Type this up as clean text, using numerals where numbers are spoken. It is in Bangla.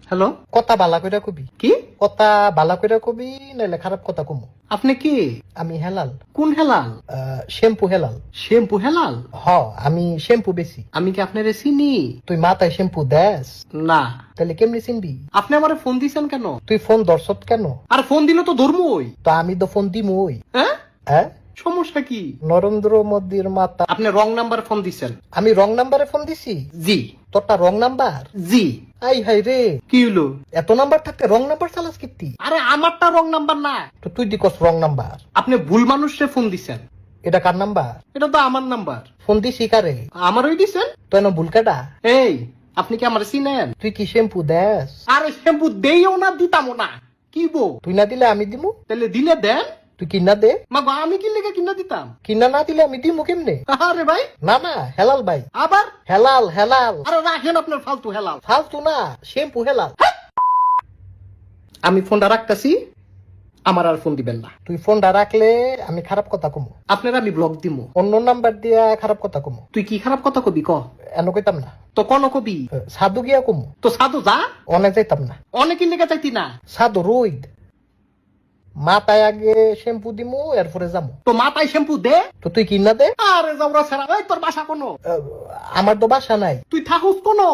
হ্যালো, কথা বালা কইরা কবি, কি? কথা বালা কইরা কবি নাইলে খারাপ কথা কমু। আপনি কি? আমি হেলাল, কোন হেলাল? শ্যাম্পু হেলাল। শ্যাম্পু হেলাল? হ, আমি শ্যাম্পু বেশি। আমি কি আপনারে চিনি? তুই মাথায় শ্যাম্পু দেস? না। তাহলে কেমনি চিনবি? আপনি আমারে ফোন দিছেন কেন? তুই ফোন ধরছত কেন? আর ফোন দিলে তো ধরমই। তো আমি তো ফোন দিমই। হ্যাঁ, হ্যাঁ, সমস্যা কি? নরেন্দ্র মোদীর মাথা। আপনি রং নাম্বার ফোন দিছেন। আমি রং নাম্বারে ফোন দিছি? জি তোরটা রং নাম্বার? জি। আই হাই রে, কি হলো? এত নাম্বার থাকতে রং নাম্বার চালাস কীর্তি? আরে আমারটা রং নাম্বার না, তো তুই দিকস রং নাম্বার। আপনি ভুল মানুষে ফোন দিছেন। এটা কার নাম্বার? এটা তো আমার নাম্বার। ফোন দিছি কারে? আমারই দিছেন। তো এনে ভুল কাটা? এই, আপনি কি আমার চিনেন? তুই কি শ্যাম্পু দেস? আরে শ্যাম্পু দেইও না, দিতামও না। কি বো? তুই না দিলে আমি দিমু। তাহলে দিলে দেন। তুই কিনা দে। মা গো, আমি কি লেগে কিনা দিতাম? কিনা না দিলে আমি দিমু কেমনে? আরে ভাই, না না, হেলাল ভাই, আবার? হেলাল হেলাল। আরে রাখেন আপনার ফালতু হেলাল। ফালতু না, শ্যাম্পু হেলাল। আমি ফোনটা রাখতেছি, আমার আর ফোন দিবেন না। তুই ফোনটা রাখলে আমি খারাপ কথা কমু। আপনার আমি ব্লক দিমু। অন্য নাম্বার দিয়া খারাপ কথা কমু। তুই কি খারাপ কথা কবি ক? এন কইতাম না। তো কোন কবি? সাধু গিয়া কমু। তো সাধু যা, অনেক যাইতাম না। অনেক লেগে চাইতি না। সাধু রইদ, মাথায় আগে শ্যাম্পু দিমু, এরপরে যামু। তো মাথায় শ্যাম্পু দে। তো তুই কিনা দে। আরে যাওরা ছাড়া, এই তোর বাসা কোনো? আমার তো বাসা নাই। তুই থাকুস কোনো?